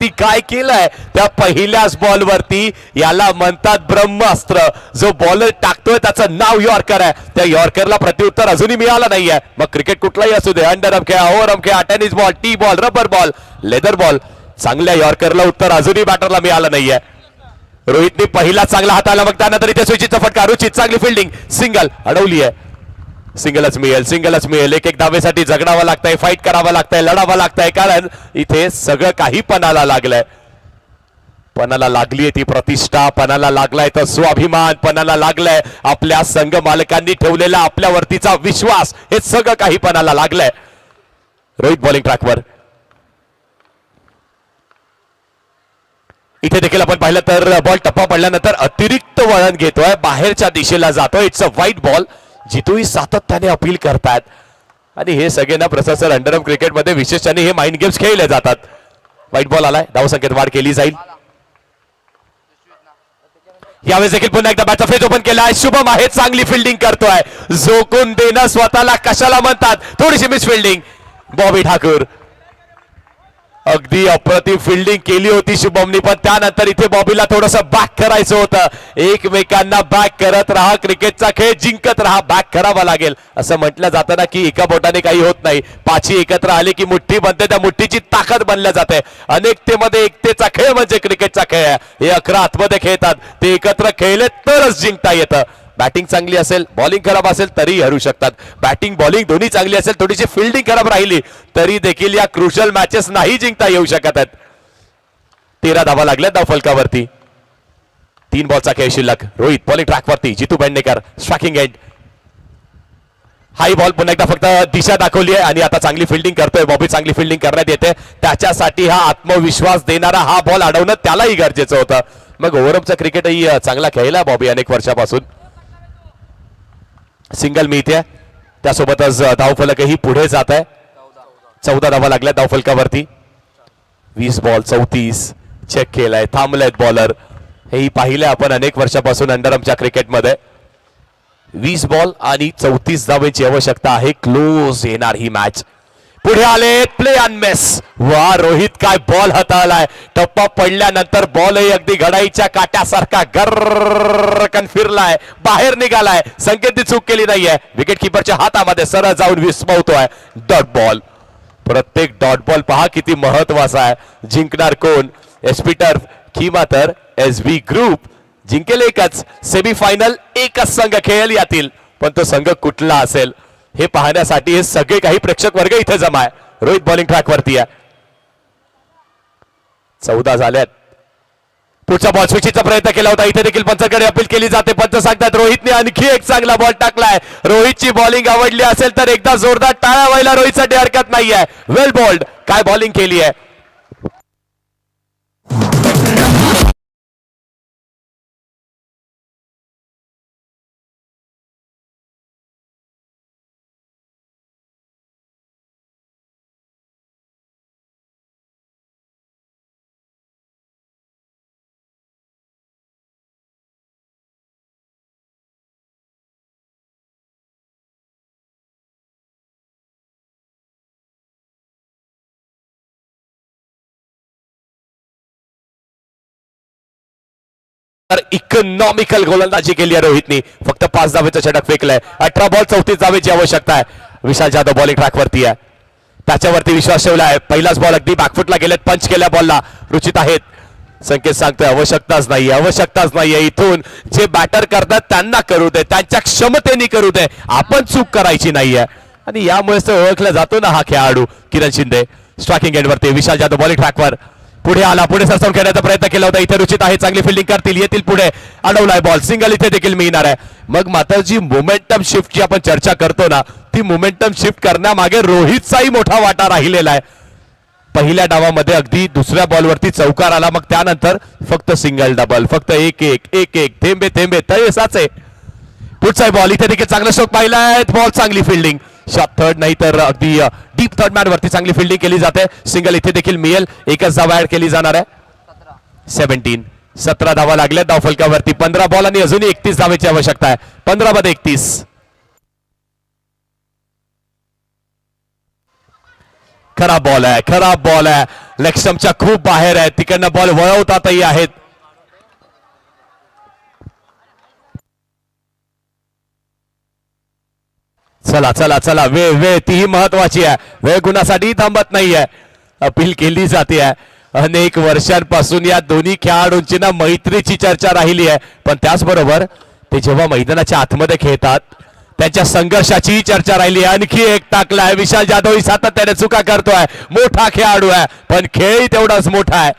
ती काय केलंय त्या पहिल्याच बॉलवरती, याला म्हणतात ब्रह्मास्त्र. जो बॉलर टाकतोय त्याचं नाव यॉर्कर आहे. त्या यॉर्करला प्रत्युत्तर अजूनही मिळालं नाहीये. मग क्रिकेट कुठलाही असू दे, अंडरआर्म खेळा, ओव्हरआर्म खेळा, tennis ball, T ball, rubber ball, leather ball, चांगल्या यॉर्करला उत्तर अजूनही बॅटरला मिळालं नाहीये. रोहितने पहिला चांगला हाताला, मग त्यानंतर इथे स्विचचा फटका. रुचित चांगली फिल्डिंग, सिंगल अडवली आहे. सिंगलच मिळेल. एक धावेसाठी जगडावं लागतंय, फाईट करावं लागतंय, लढावं लागतंय, कारण इथे सगळं काही पणाला लागलंय. पणाला लागलीये ती प्रतिष्ठा, पणाला लागलाय तो स्वाभिमान, पणाला लागलाय आपल्या संघ मालकांनी ठेवलेला आपल्यावरतीचा विश्वास. हे सगळं काही पणाला लागलंय. रोहित बॉलिंग ट्रॅकवर. इथे देखील आपण पाहिलं तर बॉल टप्पा पडल्यानंतर अतिरिक्त वळण घेतोय, बाहेरच्या दिशेला जातोय. इट्स अ वाईट बॉल. जितूही सातत्याने अपील करतात आणि हे सगळ्यांना प्रशासन अंडरआर्म क्रिकेटमध्ये विशेषाने हे माइंड गेम्स खेळले जातात. वाईट बॉल आलाय, धावसंख्येत वाढ केली जाईल. यावेळेस देखील पुन्हा एकदा बॅटचा फेज ओपन केलाय. शुभम आहे, चांगली फिल्डिंग करतोय. झोकून देणं स्वतःला कशाला म्हणतात, थोडीशी मिस फिल्डिंग. बॉबी ठाकूर अगदी अप्रतिम फिल्डिंग केली होती शुभमनी, पण त्यानंतर इथे बॉबीला थोडस बॅक करायचं होतं. एकमेकांना बॅक करत राहा, क्रिकेटचा खेळ जिंकत राहा, बॅक करावा लागेल असं म्हटलं जातं ना की एका बोटाने काही होत नाही. पाची एकत्र आली की मुठ्ठी बनते, त्या मुठ्ठीची ताकद बनल्या जाते. अनेकतेमध्ये एकतेचा खेळ म्हणजे क्रिकेटचा खेळ आहे. हे 11 आतमध्ये खेळतात, ते एकत्र खेळले तरच जिंकता येतं. बॅटिंग चांगली असेल, बॉलिंग खराब असेल तरी हरू शकतात. बॅटिंग बॉलिंग दोन्ही चांगली असेल, थोडीशी फिल्डिंग खराब राहिली तरी देखील या क्रुशल मॅचेस नाही जिंकता येऊ शकत आहेत. 13 धावा लागल्या धाव फलकावरती. 3 बॉलचा खेळ शिल्लक. रोहित बॉलिंग ट्रॅकवरती, जितू बेंडेकर स्ट्रायकिंग एंड. हाई बॉल पुन्हा एकदा फक्त दिशा दाखवली आहे आणि आता चांगली फिल्डिंग करतोय बॉबी. चांगली फिल्डिंग करण्यात येते, त्याच्यासाठी हा आत्मविश्वास देणारा हा बॉल अडवणं त्यालाही गरजेचं होतं. मग ओव्हरअपचा क्रिकेटही चांगला खेळला बॉबी अनेक वर्षापासून. सिंगल मिळते, त्यासोबतच धावफलकही पुढे जात आहे. 14 धावा लागल्या धावफलकावरती. 20 बॉल 34 चेक केलाय, थांबलेत बॉलर. हेही पाहिलं आपण अनेक वर्षापासून अंडरआर्मच्या क्रिकेटमध्ये. 20 बॉल आणि 34 धावेची आवश्यकता आहे. क्लोज येणार ही मॅच. पुढे आले प्ले अँड मिस. वा रोहित काय बॉल हाताळलाय. टप्पा पडल्यानंतर बॉलही अगदी घडाईच्या काट्यासारखा गर्रकन फिरलाय, बाहेर निघालाय. संकेतची चूक केली नाहीये. विकेट किपरच्या हातामध्ये सरळ जाऊन विस्मवतोय. Dot ball. प्रत्येक डॉट बॉल पहा किती महत्वाचा आहे. जिंकणार कोण? एसपी टर्फ किंवा तर एसबी ग्रुप. जिंकेल एकच. सेमीफायनल एकच संघ खेळेल यातील, पण तो संघ कुठला असेल हे पाहण्यासाठी हे सगळे काही प्रेक्षक वर्ग इथे जमा आहे. रोहित बॉलिंग ट्रॅक वरती आहे. 14 झाल्यात. पुढचा बॉल स्विचिंगचा प्रयत्न केला होता, इथे देखील पंचाकडे अपील केली जाते. पंच सांगतात रोहितने आणखी एक चांगला बॉल टाकलाय. रोहितची बॉलिंग आवडली असेल तर एकदा जोरदार टाळ्या व्हायला रोहितसाठी हरकत नाहीये. वेल बॉल्ड. काय बॉलिंग केली आहे. इकॉनॉमिकल गोलंदाजी केली आहे रोहितनी. फक्त 5 धावेचं षटक फेकलंय. 18 बॉल 34 धावेची आवश्यकता आहे. विशाल जाधव बॉलिंग ट्रॅक वरती आहे, त्याच्यावरती विश्वास ठेवला आहे. पहिलाच बॉल अगदी बॅकफुटला गेलेत. पंच केल्या बॉलला रुचित आहेत. संकेत सांगतोय आवश्यकताच नाहीये, आवश्यकताच नाहीये. इथून जे बॅटर करतात त्यांना करू दे, त्यांच्या क्षमतेने करू दे, आपण चूक करायची नाहीये. आणि यामुळेच तो ओळखला जातो ना हा खेळाडू. किरण शिंदे स्ट्रायकिंग एंड वरती. विशाल जाधव बॉलिंग ट्रॅकवर पुढे आला. पुढे सरसावून खेळण्याचा प्रयत्न केला होता. इथे रुचित आहे, चांगली फिल्डिंग करतील, येतील पुढे. अडवलाय बॉल. सिंगल इथे देखील मिळणार आहे. मग मात्र जी मोमेंटम शिफ्टची आपण चर्चा करतो ना, ती मोमेंटम शिफ्ट करण्यामागे रोहितचाही मोठा वाटा राहिलेला आहे. पहिल्या डावामध्ये अगदी दुसऱ्या बॉलवरती चौकार आला, मग त्यानंतर फक्त सिंगल डबल, फक्त एक एक थेंबे थेंबे तळेसाचे. पुढचा बॉल इथे देखील चांगला स्ट्रोक पाहिलाय. बॉल चांगली फिल्डिंग. शॉर्ट थर्ड नाही तर अगदी डीप थर्ड मॅन वरती चांगली फिल्डिंग केली जाते. सिंगल इथे देखील मिळेल. एकच धावा ऍड केली जाणार आहे. 17 धावा लागल्या धाव फलकावरती. 15 बॉल आणि अजूनही 31 धावेची आवश्यकता आहे. 15 मध्ये 31. खराब बॉल आहे, खराब बॉल आहे. लक्ष्यमच्या खूप बाहेर आहे. तिकडनं बॉल वळवतातही आहेत. चला चला चला, वेळ तीही महत्वाची आहे. वेळ गुणासाठी थांबत नाहीये. अपील केली जाते आहे. अनेक वर्षांपासून या दोन्ही खेळाडूंची ना मैत्रीची चर्चा राहिली आहे, पण त्याचबरोबर ते जेव्हा मैदानाच्या आतमध्ये खेळतात त्यांच्या संघर्षाची चर्चा राहिली आहे. आणखी एक टाकलाय. विशाल जाधव ही सातत्याने चुका करतोय. मोठा खेळाडू आहे, पण खेळही तेवढाच मोठा आहे.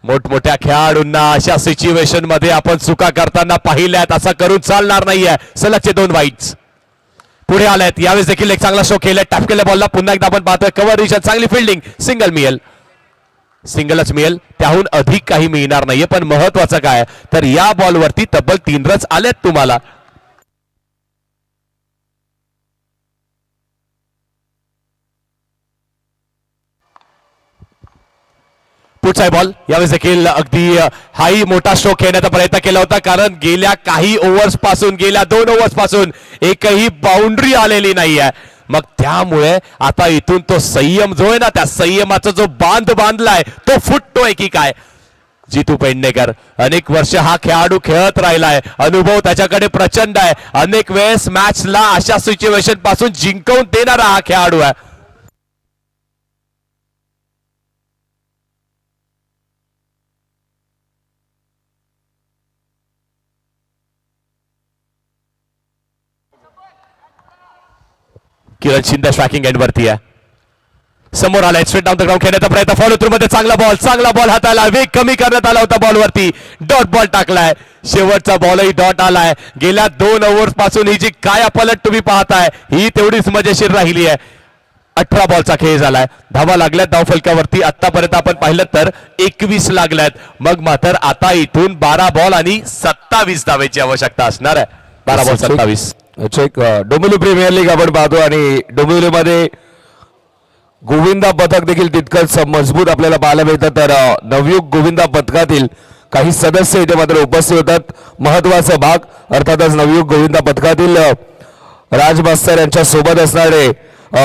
मोठमोठ्या खेळाडूंना अशा सिच्युएशन मध्ये आपण चुका करताना पाहिल्यात. असं करून चालणार नाहीये. सलगचे 2 वाईट्स. पुढे आलेत. यावेळेस देखील एक चांगला शो केलाय. टॅप केल्या बॉलला पुन्हा एकदा आपण पाहतोय कव्हर रिजन. चांगली फिल्डिंग. सिंगल मिळेल, सिंगलच मिळेल. त्याहून अधिक काही मिळणार नाहीये. पण महत्वाचं काय तर या बॉलवरती तब्बल 3 रन्स आलेत तुम्हाला. पुढचा बॉल. यावेळेस देखील अगदी हाही मोठा स्ट्रोक खेळण्याचा प्रयत्न केला होता, कारण गेल्या काही ओव्हर्स पासून, गेल्या 2 ओव्हर्स पासून एकही बाउंड्री आलेली नाहीये. मग त्यामुळे आता इथून तो संयम जो आहे ना, त्या संयमाचा जो बांध बांधलाय तो फुटतोय की काय. जितू पेडणेकर अनेक वर्ष हा खेळाडू खेळत राहिलाय, अनुभव त्याच्याकडे प्रचंड आहे, अनेक वेळेस मॅचला अशा सिच्युएशन पासून जिंकवून देणारा हा खेळाडू आहे. किरण शिंदे स्ट्रायकिंग एंड वरती आहे, समोर आलाय, स्ट्रेट डाऊन द ग्राउंड खेळण्याचा प्रयत्न, फॉलो थ्रू मध्ये चांगला बॉल हाताला, वेग कमी करण्यात आला होता बॉल वरती, डॉट बॉल टाकलाय, शेवटचा बॉलही डॉट आलाय. गेल्या 2 ओव्हर्स पासून ही जी काय पलट तुम्ही पाहताय ही तेवढीच मजेशीर राहिली आहे. 18 बॉलचा खेळ झालाय, धावा लागल्यात धाव फलकावरती, आतापर्यंत आपण पाहिलं तर 21 लागल्यात. मग मात्र आता इथून 12 बॉल आणि 27 धावेची आवश्यकता असणार आहे. 12 ball 27. Check Dombivli premier league आपण पाहतो आणि डोंबिवलीमध्ये गोविंदा पथक देखील तितकंच मजबूत आपल्याला पाहायला मिळतं. तर नवयुग गोविंदा पथकातील काही सदस्य इथे मात्र उपस्थित होतात. महत्वाचा भाग अर्थातच नवयुग गोविंदा पथकातील राज मास्तर यांच्या सोबत असणारे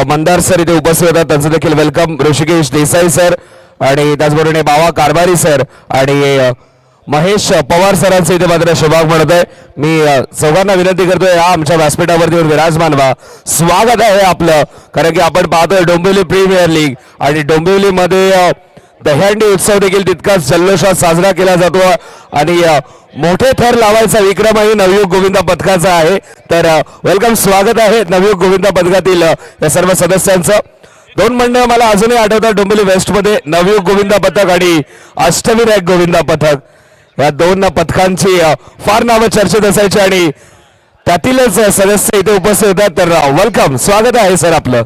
मंदार सर इथे उपस्थित होतात. त्यांचं देखील वेलकम. ऋषिकेश देसाई सर आणि त्याचबरोबर बाबा कारभारी सर आणि महेश पवार सरांचे इथे मात्र शुभाग म्हणत आहे. मी चौघांना विनंती करतोय हा आमच्या व्यासपीठावरती विराजमान व्हा. स्वागत आहे आपलं, कारण की आपण पाहतोय डोंबिवली प्रीमियर लीग आणि डोंबिवलीमध्ये दहीहंडी उत्सव देखील तितकाच जल्लोषात साजरा केला जातो आणि मोठे थर लावायचा विक्रमही नवयुग गोविंदा पथकाचा आहे. तर वेलकम, स्वागत आहे नवयुग गोविंदा पथकातील या सर्व सदस्यांचं. 2 मंडळ मला अजूनही आठवतात डोंबिवली वेस्ट मध्ये, नवयुग गोविंदा पथक आणि अष्टविनायक गोविंदा पथक. या 2 पथकांची फार नावं चर्चेत असायची आणि त्यातीलच सदस्य इथे उपस्थित होतात. तर वेलकम, स्वागत आहे सर आपलं.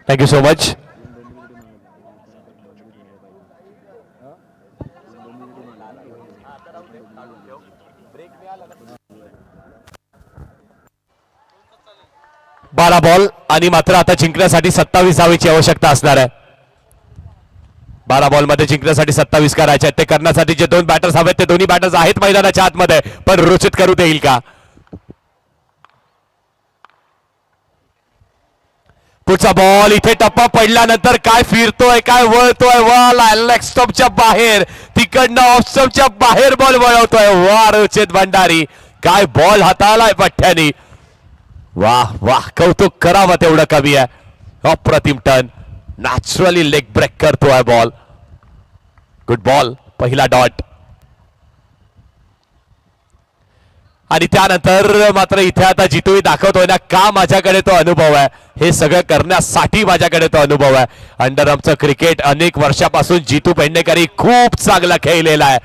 Thank you so much. बारा बॉल आणि मात्र आता जिंकण्यासाठी 27 धावेची आवश्यकता असणार आहे. 12 बॉल मध्ये जिंकण्यासाठी 27 करायचे आहेत. ते करण्यासाठी जे 2 बॅटर्स हवेत ते दोन्ही बॅटर्स आहेत मैदानाच्या आतमध्ये, पण रोचित करू देईल का. पुढचा बॉल इथे टप्पा पडल्यानंतर काय फिरतोय, काय वळतोय, वळाला लेग स्टंपच्या बाहेर, तिकडनं ऑफ स्टंपच्या बाहेर बॉल वळवतोय. वा रोचित भंडारी, काय बॉल हाताळलाय पठ्ठ्यानी. वाह वाह, कौतुक करावं तेवढं कमी आहे. अप्रतिम टर्न, नॅचरली लेग ब्रेक करतोय बॉल. गुड बॉल, पहिला डॉट. आणि त्यानंतर मात्र इथे आता जितूही दाखवतोय ना का माझ्याकडे तो अनुभव आहे, हे सगळं करण्यासाठी माझ्याकडे तो अनुभव आहे. अंडरआर्मचं क्रिकेट अनेक वर्षापासून जितू पेडणेकरही खूप चांगला खेळलेला आहे.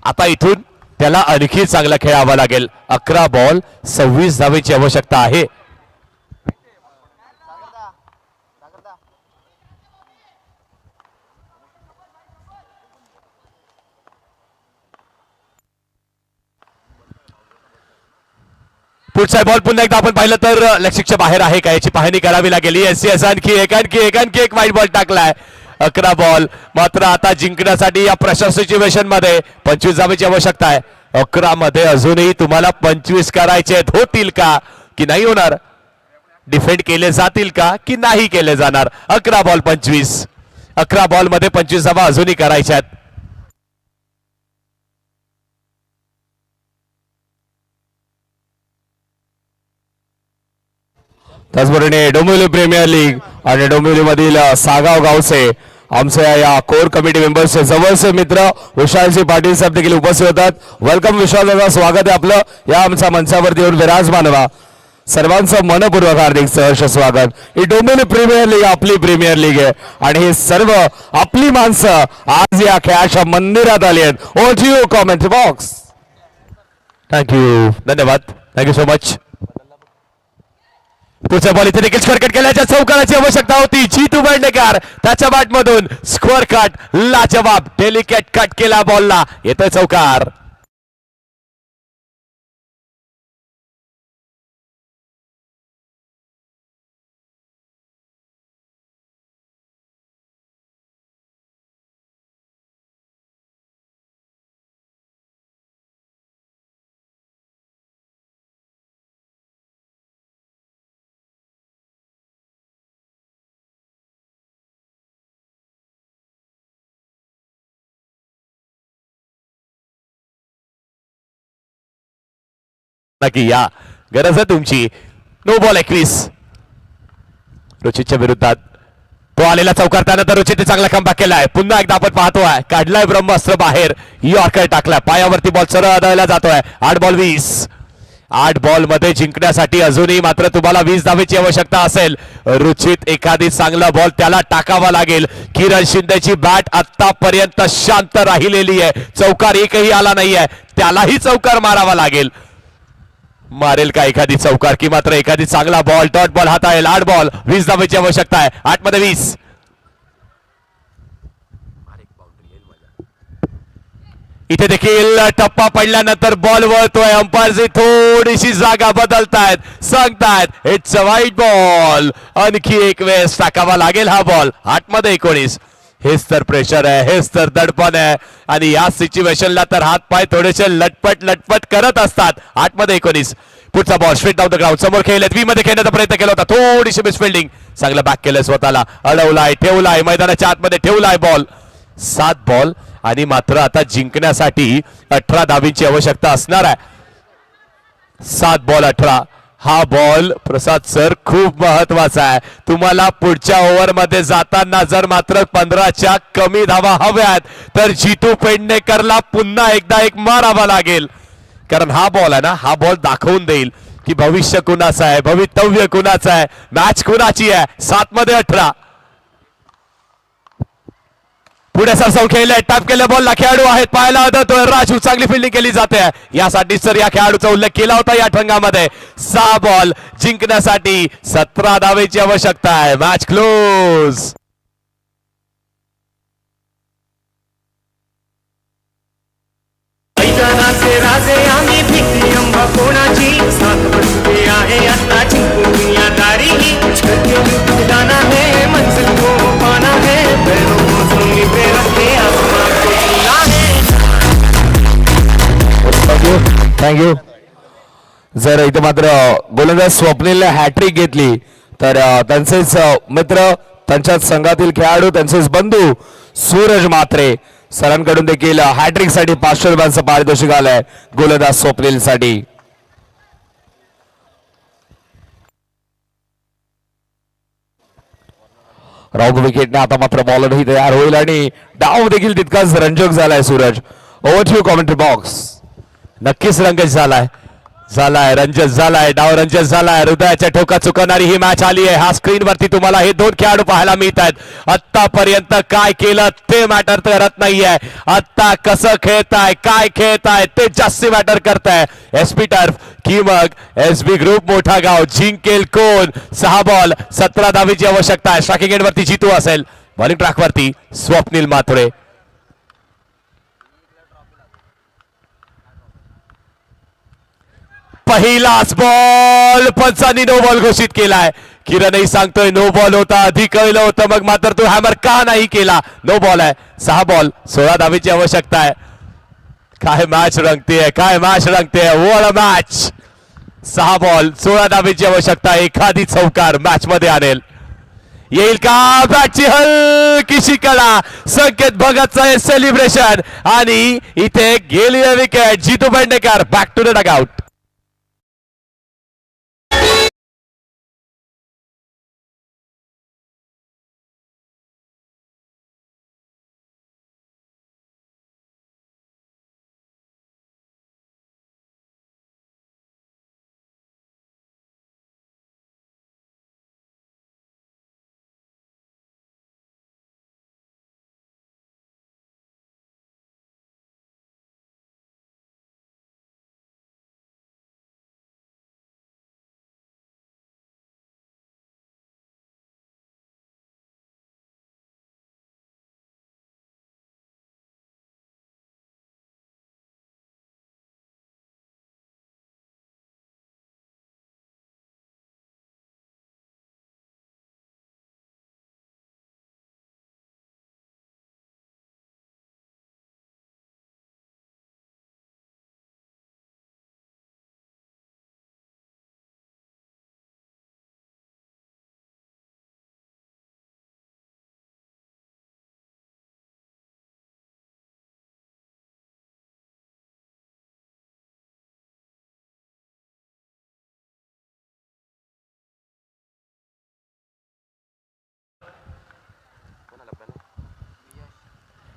आता इथून त्याला आणखी चांगला खेळावा लागेल. 11 बॉल 26 धावेची आवश्यकता आहे. पुढचा बॉल पुन्हा एकदा आपण पाहिलं तर लक्षिकच्या बाहेर आहे का याची पाहणी करावी लागेल. येस आणखी एक वाईट बॉल टाकलाय. 11 बॉल मात्र आता जिंकण्यासाठी या प्रेशर सिच्युएशन मध्ये 25 धावेची आवश्यकता आहे. 11 मध्ये अजूनही तुम्हाला 25 करायचे होतील का की नाही होणार, डिफेंड केले जातील का की नाही केले जाणार. 11 बॉल 25, 11 बॉल मध्ये 25 धावा अजूनही करायच्या आहेत. त्याचबरोबर डोंबिवली प्रीमियर लीग आणि डोंबिवलीमधील सागाव गावचे आमच्या या कोर कमिटी मेंबर्सचे जवळचे मित्र विशालजी पाटील साहेब देखील उपस्थित होतात. वेलकम विशाल दादा, स्वागत आहे आपलं. या आमच्या मंचावरती येऊन विराजमान व्हा. सर्वांचं मनपूर्वक हार्दिक सहर्ष स्वागत. ही डोंबिवली प्रीमियर लीग आपली प्रीमियर लीग आहे आणि हे सर्व आपली माणसं आज या खेळाच्या मंदिरात आली आहेत. Over to you comment box. Thank you, धन्यवाद, थँक्यू सो मच. पुढच्या बॉल इथे देखील स्क्वेअर कट केल्याच्या चौकाराची आवश्यकता होती. जितू पेडणेकर त्याच्या बॅटमधून स्क्वेअर कट, लाजवाब डेलिकेट कट केला बॉलला, येतोय चौकार. नक्की या गरज आहे तुमची. नो बॉल 21 रुचितच्या विरुद्धात. तो आलेला चौकार त्यानंतर रुचितने चांगला कमबॅक केलाय. पुन्हा एकदा आपण पाहतोय काढलाय ब्रह्मास्त्र बाहेर. यॉर्कर टाकलाय पायावरती. बॉल सरळ आदळला जातोय. 8 बॉल 20. 8 बॉल मध्ये जिंकण्यासाठी अजूनही मात्र तुम्हाला 20 धावेची आवश्यकता असेल. रुचित एखादी चांगला बॉल त्याला टाकावा लागेल. किरण शिंदेची बॅट आतापर्यंत शांत राहिलेली आहे. चौकार एकही आला नाहीये. त्यालाही चौकार मारावा लागेल. मारेल का एखादी चौकार की मात्र एखादी चांगला बॉल डॉट बॉल हाताळेल. 8 बॉल 20 धावेची आवश्यकता आहे. 8 मध्ये 20. इथे देखील टप्पा पडल्यानंतर बॉल वळतोय. अंपायरची थोडीशी जागा बदलतायत. सांगतायत इट्स अ वाईट बॉल. आणखी एक वेळेस टाकावा लागेल हा बॉल. 8 मध्ये 19. हेच तर प्रेशर आहे. हेच तर दडपण आहे. आणि या सिच्युएशनला तर हात पाय थोडेसे लटपट करत असतात. 8 मध्ये 19. पुढचा ball straight down the ground. समोर खेळलेत. वी मध्ये खेळण्याचा प्रयत्न केला होता. थोडीशी मिसफिल्डिंग. चांगलं बॅक केलंय स्वतःला. अडवलाय ठेवलाय मैदानाच्या आतमध्ये ठेवलाय बॉल. 7 बॉल आणि मात्र आता जिंकण्यासाठी 18 धावींची आवश्यकता असणार आहे. 7 बॉल 18. हा बॉल प्रसाद सर खूप महत्वाचा आहे. तुम्हाला पुढच्या ओव्हर मध्ये जाताना जर मात्र 15च्या कमी धावा हव्यात तर जितू पेडणेकरला पुन्हा एकदा एक मारावा लागेल. कारण हा बॉल आहे ना, हा बॉल दाखवून देईल की भविष्य कुणाचं आहे, भवितव्य कुणाचं आहे, मॅच कुणाची आहे. 7 मध्ये 18. पुढे सरसावून खेळले. टॅप केले बॉलला खेळाडू आहेत. पाहायला आदळतोय राजू. चांगली फिल्डिंग केली जाते. यासाठी सर या खेळाडूचा उल्लेख केला होता या ठंगामध्ये. 6 बॉल जिंकण्यासाठी 17 धावेची आवश्यकता आहे. Match close. मैदानाचे राजे आम्ही भीती अंबा कोणाची सात बसते आहे आता जिंकू दुनियादारी मैदाना है मंजिल को पाना है पैरों को जमीन पे रखे आसमान को छूना है. थँक्यू. जर इथे मात्र गोलंदाज स्वप्नीलने हॅट्रिक घेतली तर त्यांचेच मित्र, त्यांच्याच संघातील खेळाडू, त्यांचेच बंधू सूरज मात्रे सरांकडून देखील हॅट्रिक साठी 500 रुपयांचं पारितोषिक आलंय गोलंदाज स्वप्नील साठी. रॉंग विकेटने आता मात्र बॉलरही तयार होईल आणि डाव देखील तितकाच रंजक झालाय. Suraj, over to commentary box. नक्कीच रंगत झालाय रंजक झालाय. डाव रंजक झालाय. हृदयाच्या ठोका चुकवणारी ही मॅच आली आहे. हा स्क्रीनवरती तुम्हाला हे 2 खेळाडू पाहायला मिळत आहेत. आतापर्यंत काय केलं ते मॅटर करत नाहीये. आता कसं खेळताय, काय खेळताय ते जास्त मॅटर करताय. एसपी टर्फ की मग एसबी ग्रुप मोठा गाव. जिंकेल कोण? 6 बॉल 17 धावेची आवश्यकता आहे. स्ट्रायकिंग एंडवरती जितू असेल. बॉलिंग ट्रॅकवरती स्वप्नील माथुरे. पहिलाच बॉल पंचांनी नो बॉल घोषित केलाय. किरणही सांगतोय नो बॉल होता. आधी कळलं होतं मग मात्र तू हॅमर का नाही केला? नो बॉल आहे. 6 बॉल 16 धावेची आवश्यकता आहे. काय मॅच रंगतेय, काय मॅच रंगतेय. What a match. 6 बॉल 16 धावेची आवश्यकता. एखादी चौकार मॅच मध्ये आणेल. येईल का? बॅटची हलकीशी कडा. संकेत भगतचं सेलिब्रेशन आणि इथे गेली wicket. Jitu Pednekar back to the dugout.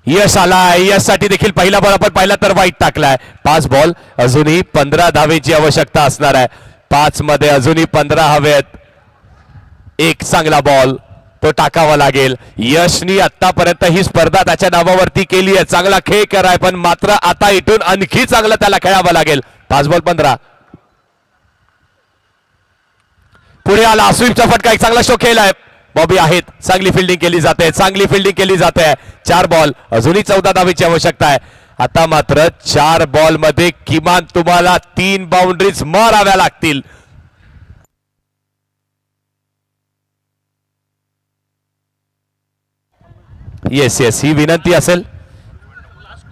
यश आलाय. यश साठी देखील पहिला बॉल आपण पाहिला तर वाईट टाकलाय. 5 बॉल अजूनही 15 धावेची आवश्यकता असणार आहे. 5 मध्ये अजूनही 15 हवेत. एक चांगला बॉल तो टाकावा लागेल. यशनी आतापर्यंत ही स्पर्धा त्याच्या नावावरती केली आहे. चांगला खेळ कराय पण मात्र आता इथून आणखी चांगलं त्याला खेळावं लागेल. 5 बॉल 15. पुढे आला स्वीपचा फटका. एक चांगला शो केलाय. बॉबी आहेत. चांगली फिल्डिंग केली जाते. चांगली फिल्डिंग केली जाते. 4 बॉल अजूनही 14 धावेची आवश्यकता आहे. आता मात्र 4 बॉल मध्ये किमान तुम्हाला 3 बाउंड्रीज माराव्या लागतील. येस येस ही विनंती असेल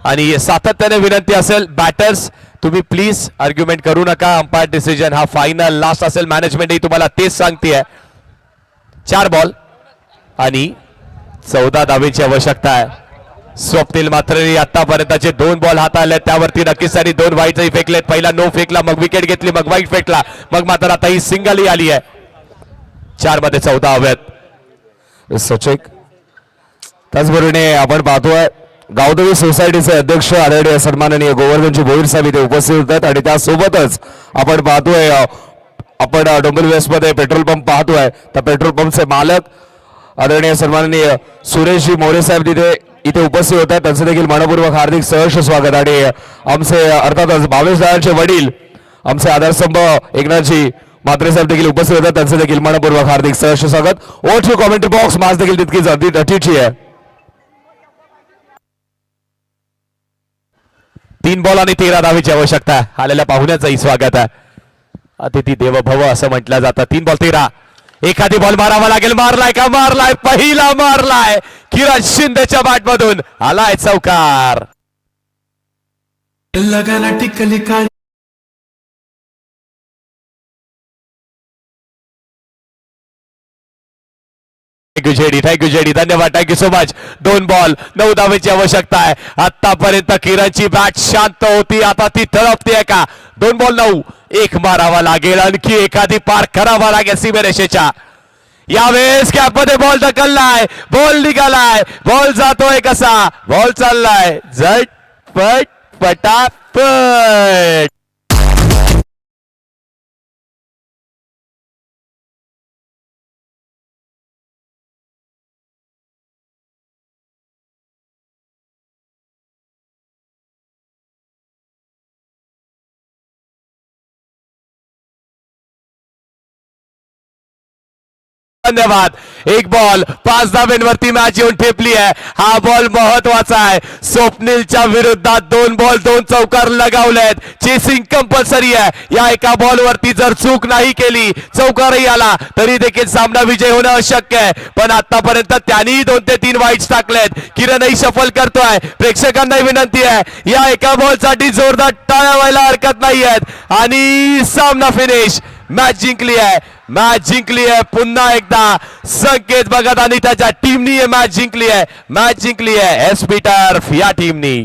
आणि सातत्याने विनंती असेल. बॅटर्स तुम्ही प्लीज आर्ग्युमेंट करू नका. अंपायर डिसिजन हा फायनल लास्ट असेल. मॅनेजमेंटही तुम्हाला तेच सांगते. 4 बॉल आणि 14 धावेची आवश्यकता आहे. स्वप्नील मात्र आतापर्यंतचे 2 बॉल हाताळले त्यावरती नक्कीच त्यांनी 2 वाईटही फेकलेत. पहिला नो फेकला मग विकेट घेतली मग वाईट फेकला मग मात्र आता ही सिंगल आली आहे. 4 मध्ये 14 हवेत. सचिक त्याचबरोबर आपण पाहतोय गावदेवी सोसायटीचे अध्यक्ष आदरणीय सन्माननीय गोवर्धनजी भोईर साहेब इथे उपस्थित होतात आणि त्यासोबतच आपण पाहतोय आपण डोंबिवली वेस्ट मध्ये पेट्रोल पंप पाहतोय. तर पेट्रोल पंपचे मालक आदरणीय सन्माननीय सुरेशजी मोरे साहेब इथे उपस्थित होतात. त्यांचं देखील मनपूर्वक हार्दिक सहर्ष स्वागत. आणि आमचे अर्थातच भावेश दादांचे वडील आमचे आधारस्तंभ एकनाथजी म्हात्रे साहेब देखील उपस्थित होतात. त्यांचं देखील मनपूर्वक हार्दिक सहर्ष स्वागत. ओट टू कॉमेंट्री बॉक्स माझ देखील तितकीच अतिथी आहे. 3 बॉल आणि 13 धावेची आवश्यकता आहे. आलेल्या पाहुण्याचंही स्वागत आहे. अतिथी देव भव असं म्हटलं जातं. 3 बॉल 13. एखादी बॉल मारावा लागेल. मारलाय का? मारलाय. पहिला मारलाय. किरण शिंदेच्या बॅट मधून आलाय चौकार. लगाना टिकली काळी थँक्यू जेडी धन्यवाद. Thank you so much. 2 बॉल 9 धावेची आवश्यकता आहे. आतापर्यंत किरणची बॅट शांत होती. आता ती तळपते का? 2 बॉल 9. एक मारावा लागेल. आणखी एखादी पार करावा लागेल सीमेरेषेच्या. यावेळेस कॅप मध्ये बॉल ढकललाय. बॉल निघालाय. बॉल जातोय कसा? बॉल चाललाय झटपट पटापट. धन्यवाद. 1 बॉल 5 धाब्यांवरती मॅच येऊन ठेपली आहे. हा बॉल महत्वाचा आहे. स्वप्नीलच्या विरोधात 2 बॉल 2 चौकार लगावलेत. चेसिंग कंपल्सरी आहे. या एका बॉल वरती जर चूक नाही केली चौकारही आला तरी देखील सामना विजय होणं अशक्य आहे. पण आतापर्यंत त्यांनी 2 ते 3 वाईट्स टाकलेत. किरणही शफल करतोय. प्रेक्षकांना विनंती आहे या एका बॉल साठी जोरदार टाळ्या व्हायला हरकत नाही आहेत. आणि सामना फिनिश. मॅच जिंकली आहे. मॅच जिंकली आहे. पुन्हा एकदा संकेत भगत आणि त्याच्या टीमनी मॅच जिंकली आहे. मॅच जिंकली आहे एसपी टर्फ या टीमनी.